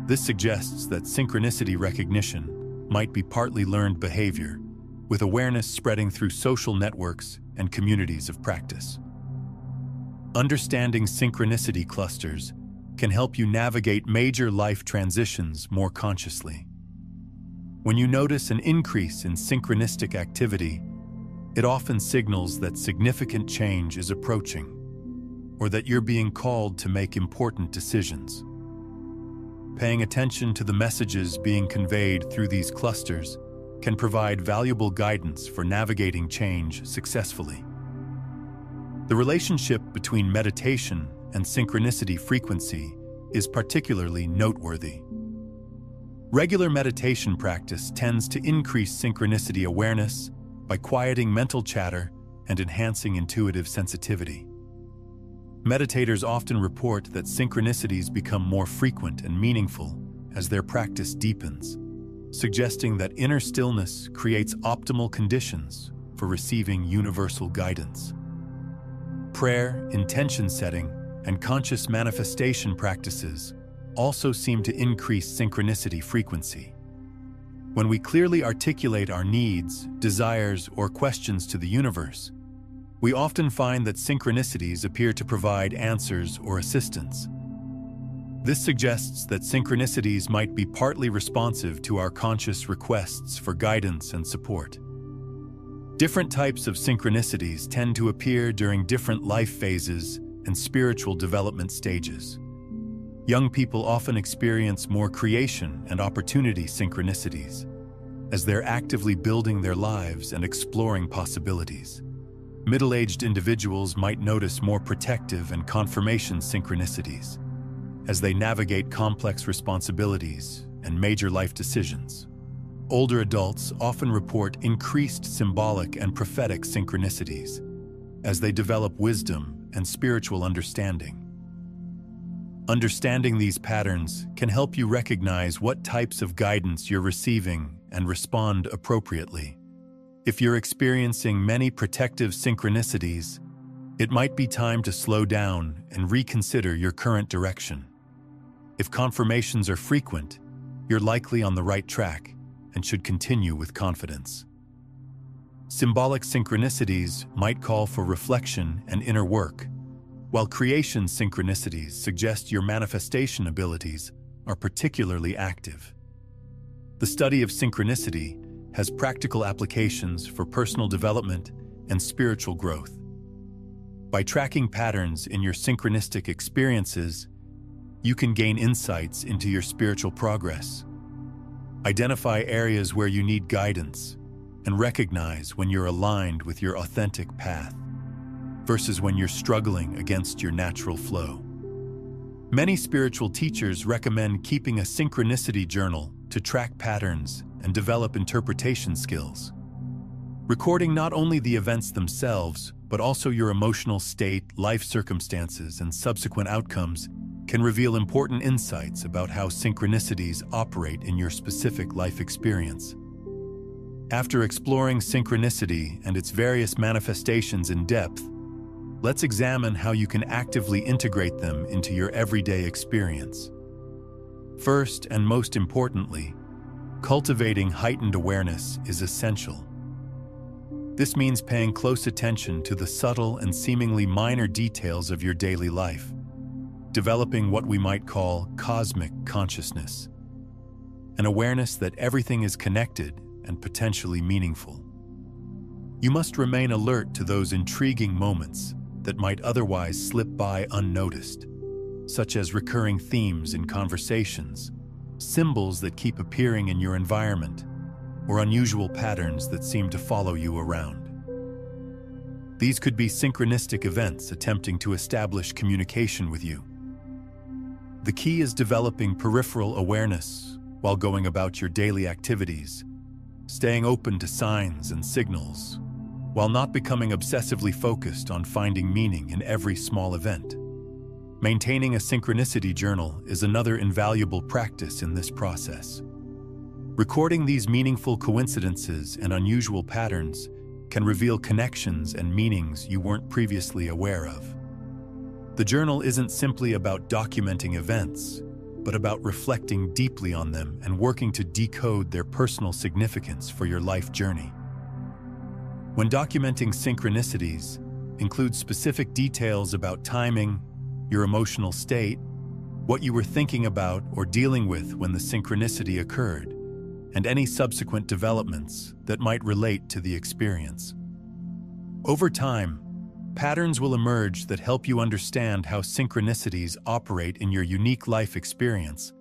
This suggests that synchronicity recognition might be partly learned behavior, with awareness spreading through social networks and communities of practice. Understanding synchronicity clusters can help you navigate major life transitions more consciously. When you notice an increase in synchronistic activity, it often signals that significant change is approaching, or that you're being called to make important decisions. Paying attention to the messages being conveyed through these clusters can provide valuable guidance for navigating change successfully. The relationship between meditation and synchronicity frequency is particularly noteworthy. Regular meditation practice tends to increase synchronicity awareness by quieting mental chatter and enhancing intuitive sensitivity. Meditators often report that synchronicities become more frequent and meaningful as their practice deepens, suggesting that inner stillness creates optimal conditions for receiving universal guidance. Prayer, intention setting, and conscious manifestation practices also seem to increase synchronicity frequency. When we clearly articulate our needs, desires, or questions to the universe, we often find that synchronicities appear to provide answers or assistance. This suggests that synchronicities might be partly responsive to our conscious requests for guidance and support. Different types of synchronicities tend to appear during different life phases and spiritual development stages. Young people often experience more creation and opportunity synchronicities, as they're actively building their lives and exploring possibilities. Middle-aged individuals might notice more protective and confirmation synchronicities as they navigate complex responsibilities and major life decisions. Older adults often report increased symbolic and prophetic synchronicities as they develop wisdom and spiritual understanding. Understanding these patterns can help you recognize what types of guidance you're receiving and respond appropriately. If you're experiencing many protective synchronicities, it might be time to slow down and reconsider your current direction. If confirmations are frequent, you're likely on the right track and should continue with confidence. Symbolic synchronicities might call for reflection and inner work, while creation synchronicities suggest your manifestation abilities are particularly active. The study of synchronicity has practical applications for personal development and spiritual growth. By tracking patterns in your synchronistic experiences, you can gain insights into your spiritual progress, identify areas where you need guidance, and recognize when you're aligned with your authentic path versus when you're struggling against your natural flow. Many spiritual teachers recommend keeping a synchronicity journal to track patterns and develop interpretation skills. Recording not only the events themselves, but also your emotional state, life circumstances, and subsequent outcomes can reveal important insights about how synchronicities operate in your specific life experience. After exploring synchronicity and its various manifestations in depth, let's examine how you can actively integrate them into your everyday experience. First, and most importantly, cultivating heightened awareness is essential. This means paying close attention to the subtle and seemingly minor details of your daily life, developing what we might call cosmic consciousness, an awareness that everything is connected and potentially meaningful. You must remain alert to those intriguing moments that might otherwise slip by unnoticed, such as recurring themes in conversations, symbols that keep appearing in your environment, or unusual patterns that seem to follow you around. These could be synchronistic events attempting to establish communication with you. The key is developing peripheral awareness while going about your daily activities, staying open to signs and signals, while not becoming obsessively focused on finding meaning in every small event. Maintaining a synchronicity journal is another invaluable practice in this process. Recording these meaningful coincidences and unusual patterns can reveal connections and meanings you weren't previously aware of. The journal isn't simply about documenting events, but about reflecting deeply on them and working to decode their personal significance for your life journey. When documenting synchronicities, include specific details about timing, your emotional state, what you were thinking about or dealing with when the synchronicity occurred, and any subsequent developments that might relate to the experience. Over time, patterns will emerge that help you understand how synchronicities operate in your unique life experience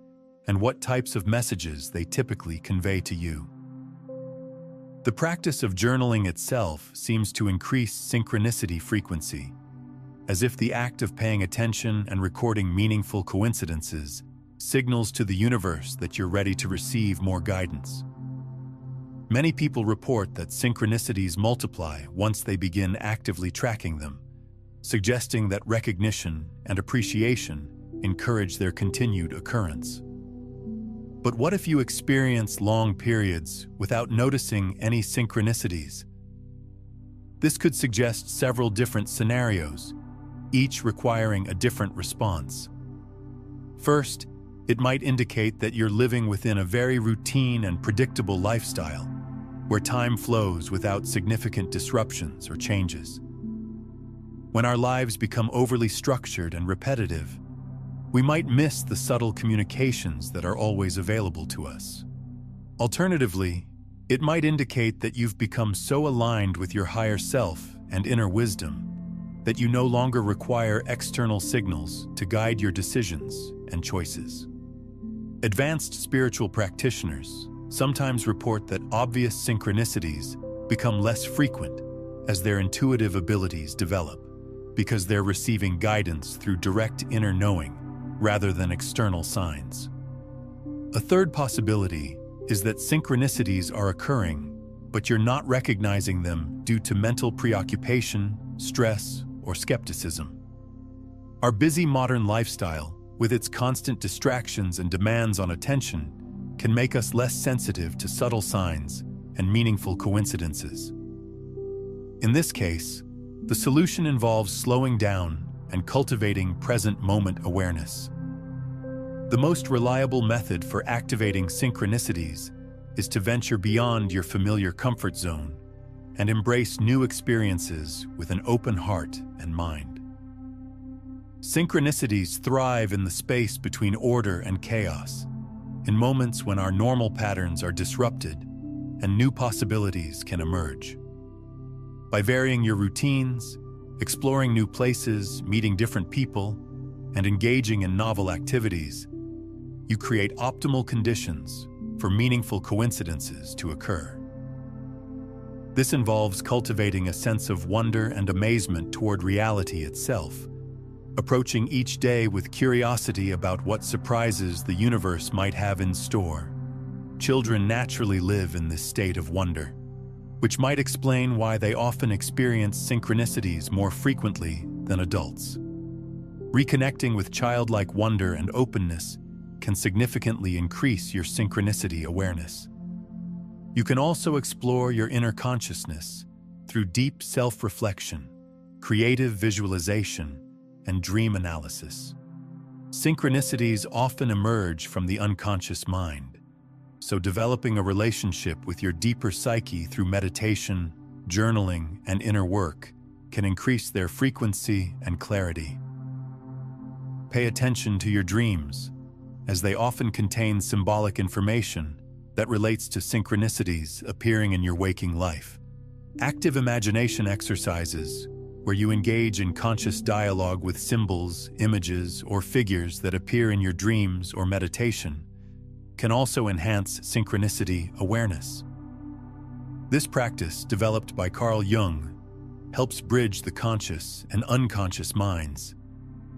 and what types of messages they typically convey to you. The practice of journaling itself seems to increase synchronicity frequency, as if the act of paying attention and recording meaningful coincidences signals to the universe that you're ready to receive more guidance. Many people report that synchronicities multiply once they begin actively tracking them, suggesting that recognition and appreciation encourage their continued occurrence. But what if you experience long periods without noticing any synchronicities? This could suggest several different scenarios, each requiring a different response. First, it might indicate that you're living within a very routine and predictable lifestyle, where time flows without significant disruptions or changes. When our lives become overly structured and repetitive, we might miss the subtle communications that are always available to us. Alternatively, it might indicate that you've become so aligned with your higher self and inner wisdom that you no longer require external signals to guide your decisions and choices. Advanced spiritual practitioners, sometimes report that obvious synchronicities become less frequent as their intuitive abilities develop, because they're receiving guidance through direct inner knowing rather than external signs. A third possibility is that synchronicities are occurring, but you're not recognizing them due to mental preoccupation, stress, or skepticism. Our busy modern lifestyle, with its constant distractions and demands on attention, can make us less sensitive to subtle signs and meaningful coincidences. In this case, the solution involves slowing down and cultivating present moment awareness. The most reliable method for activating synchronicities is to venture beyond your familiar comfort zone and embrace new experiences with an open heart and mind. Synchronicities thrive in the space between order and chaos, in moments when our normal patterns are disrupted and new possibilities can emerge. By varying your routines, exploring new places, meeting different people, and engaging in novel activities, you create optimal conditions for meaningful coincidences to occur. This involves cultivating a sense of wonder and amazement toward reality itself, approaching each day with curiosity about what surprises the universe might have in store. Children naturally live in this state of wonder, which might explain why they often experience synchronicities more frequently than adults. Reconnecting with childlike wonder and openness can significantly increase your synchronicity awareness. You can also explore your inner consciousness through deep self-reflection, creative visualization, and dream analysis. Synchronicities often emerge from the unconscious mind, so developing a relationship with your deeper psyche through meditation, journaling, and inner work can increase their frequency and clarity. Pay attention to your dreams, as they often contain symbolic information that relates to synchronicities appearing in your waking life. Active imagination exercises, where you engage in conscious dialogue with symbols, images, or figures that appear in your dreams or meditation, can also enhance synchronicity awareness. This practice, developed by Carl Jung, helps bridge the conscious and unconscious minds,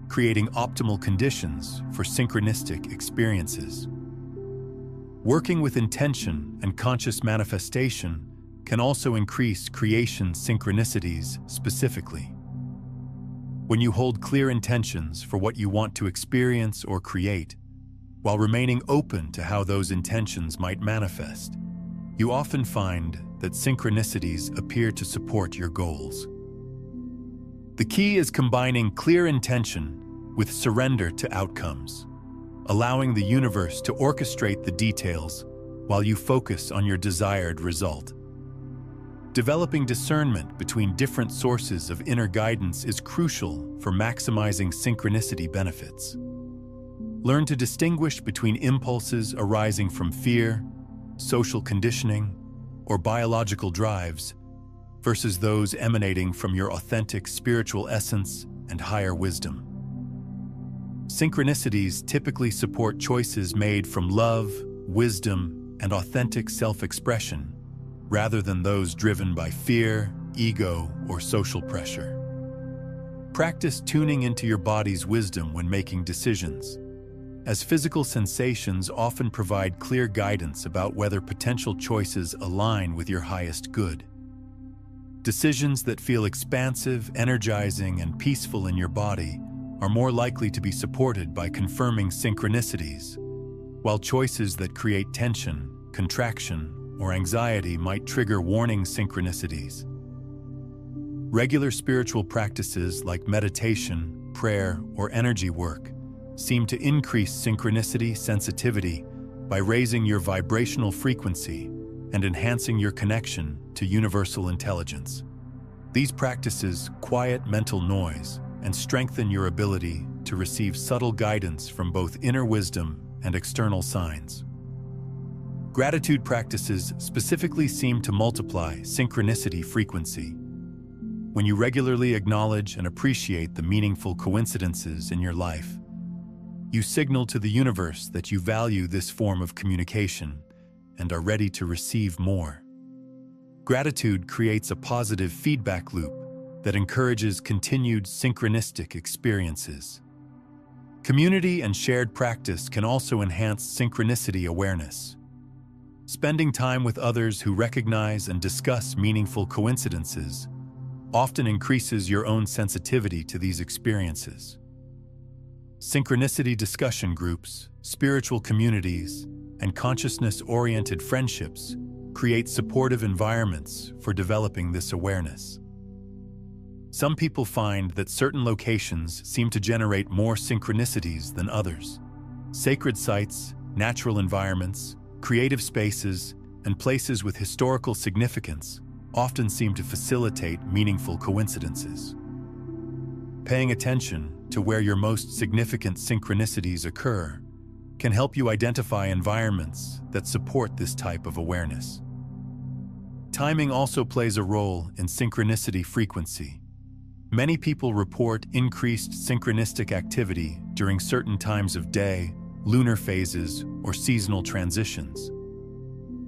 creating optimal conditions for synchronistic experiences. Working with intention and conscious manifestation can also increase creation synchronicities specifically. When you hold clear intentions for what you want to experience or create, while remaining open to how those intentions might manifest, you often find that synchronicities appear to support your goals. The key is combining clear intention with surrender to outcomes, allowing the universe to orchestrate the details while you focus on your desired result. Developing discernment between different sources of inner guidance is crucial for maximizing synchronicity benefits. Learn to distinguish between impulses arising from fear, social conditioning, or biological drives versus those emanating from your authentic spiritual essence and higher wisdom. Synchronicities typically support choices made from love, wisdom, and authentic self-expression, rather than those driven by fear, ego, or social pressure. Practice tuning into your body's wisdom when making decisions, as physical sensations often provide clear guidance about whether potential choices align with your highest good. Decisions that feel expansive, energizing, and peaceful in your body are more likely to be supported by confirming synchronicities, while choices that create tension, contraction, or anxiety might trigger warning synchronicities. Regular spiritual practices like meditation, prayer, or energy work seem to increase synchronicity sensitivity by raising your vibrational frequency and enhancing your connection to universal intelligence. These practices quiet mental noise and strengthen your ability to receive subtle guidance from both inner wisdom and external signs. Gratitude practices specifically seem to multiply synchronicity frequency. When you regularly acknowledge and appreciate the meaningful coincidences in your life, you signal to the universe that you value this form of communication and are ready to receive more. Gratitude creates a positive feedback loop that encourages continued synchronistic experiences. Community and shared practice can also enhance synchronicity awareness. Spending time with others who recognize and discuss meaningful coincidences often increases your own sensitivity to these experiences. Synchronicity discussion groups, spiritual communities, and consciousness-oriented friendships create supportive environments for developing this awareness. Some people find that certain locations seem to generate more synchronicities than others. Sacred sites, natural environments, creative spaces, and places with historical significance often seem to facilitate meaningful coincidences. Paying attention to where your most significant synchronicities occur can help you identify environments that support this type of awareness. Timing also plays a role in synchronicity frequency. Many people report increased synchronistic activity during certain times of day, lunar phases, or seasonal transitions.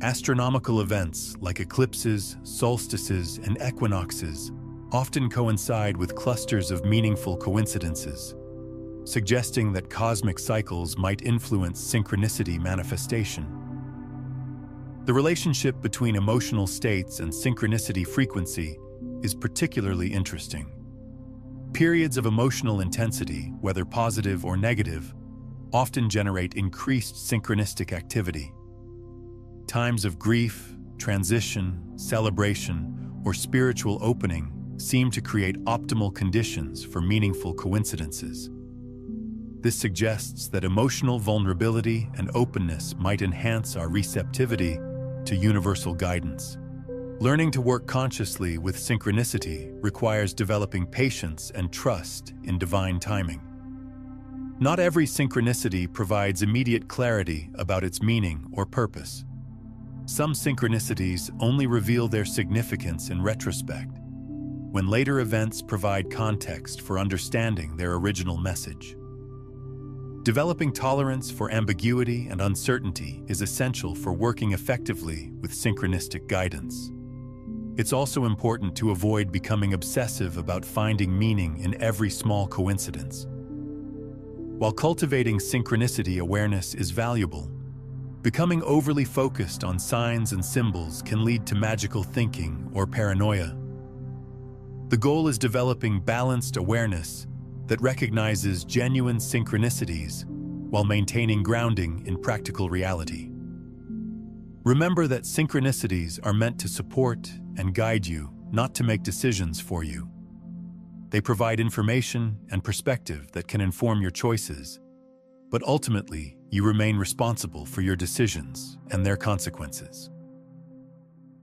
Astronomical events like eclipses, solstices, and equinoxes often coincide with clusters of meaningful coincidences, suggesting that cosmic cycles might influence synchronicity manifestation. The relationship between emotional states and synchronicity frequency is particularly interesting. Periods of emotional intensity, whether positive or negative, often generate increased synchronistic activity. Times of grief, transition, celebration, or spiritual opening seem to create optimal conditions for meaningful coincidences. This suggests that emotional vulnerability and openness might enhance our receptivity to universal guidance. Learning to work consciously with synchronicity requires developing patience and trust in divine timing. Not every synchronicity provides immediate clarity about its meaning or purpose. Some synchronicities only reveal their significance in retrospect, when later events provide context for understanding their original message. Developing tolerance for ambiguity and uncertainty is essential for working effectively with synchronistic guidance. It's also important to avoid becoming obsessive about finding meaning in every small coincidence. While cultivating synchronicity awareness is valuable, becoming overly focused on signs and symbols can lead to magical thinking or paranoia. The goal is developing balanced awareness that recognizes genuine synchronicities while maintaining grounding in practical reality. Remember that synchronicities are meant to support and guide you, not to make decisions for you. They provide information and perspective that can inform your choices, but ultimately, you remain responsible for your decisions and their consequences.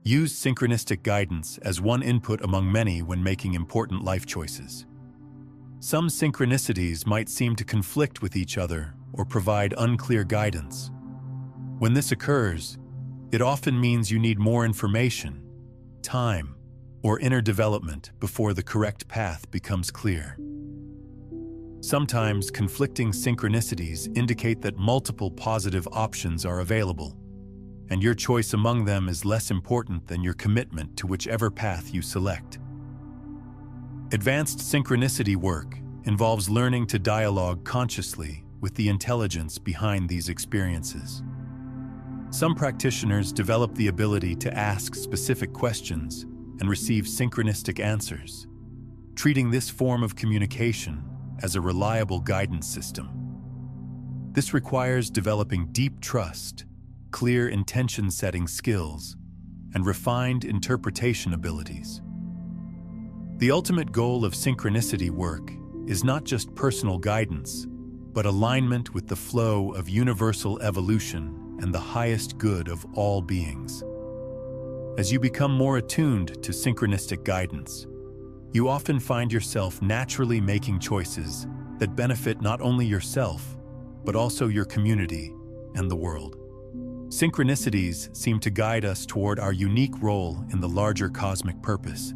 Use synchronistic guidance as one input among many when making important life choices. Some synchronicities might seem to conflict with each other or provide unclear guidance. When this occurs, it often means you need more information, time, or inner development before the correct path becomes clear. Sometimes conflicting synchronicities indicate that multiple positive options are available, and your choice among them is less important than your commitment to whichever path you select. Advanced synchronicity work involves learning to dialogue consciously with the intelligence behind these experiences. Some practitioners develop the ability to ask specific questions and receive synchronistic answers, treating this form of communication as a reliable guidance system. This requires developing deep trust, clear intention-setting skills, and refined interpretation abilities. The ultimate goal of synchronicity work is not just personal guidance, but alignment with the flow of universal evolution and the highest good of all beings. As you become more attuned to synchronistic guidance, you often find yourself naturally making choices that benefit not only yourself, but also your community and the world. Synchronicities seem to guide us toward our unique role in the larger cosmic purpose.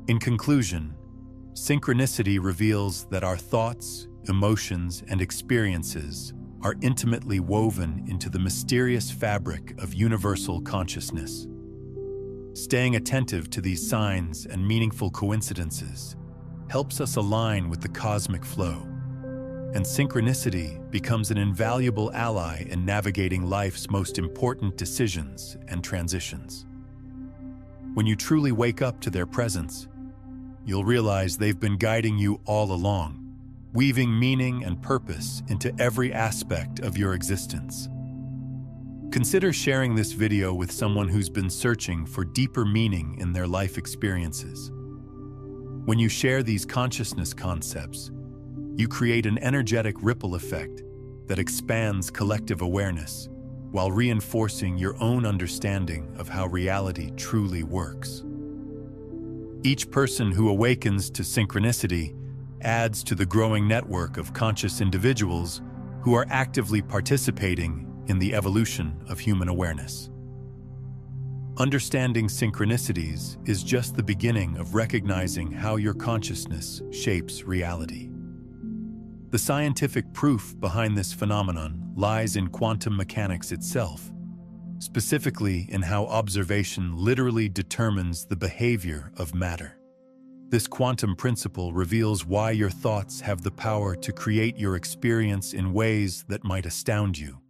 In conclusion, synchronicity reveals that our thoughts, emotions, and experiences are intimately woven into the mysterious fabric of universal consciousness. Staying attentive to these signs and meaningful coincidences helps us align with the cosmic flow, and synchronicity becomes an invaluable ally in navigating life's most important decisions and transitions. When you truly wake up to their presence, you'll realize they've been guiding you all along, weaving meaning and purpose into every aspect of your existence. Consider sharing this video with someone who's been searching for deeper meaning in their life experiences. When you share these consciousness concepts, you create an energetic ripple effect that expands collective awareness while reinforcing your own understanding of how reality truly works. Each person who awakens to synchronicity adds to the growing network of conscious individuals who are actively participating in the evolution of human awareness. Understanding synchronicities is just the beginning of recognizing how your consciousness shapes reality. The scientific proof behind this phenomenon lies in quantum mechanics itself, specifically in how observation literally determines the behavior of matter. This quantum principle reveals why your thoughts have the power to create your experience in ways that might astound you.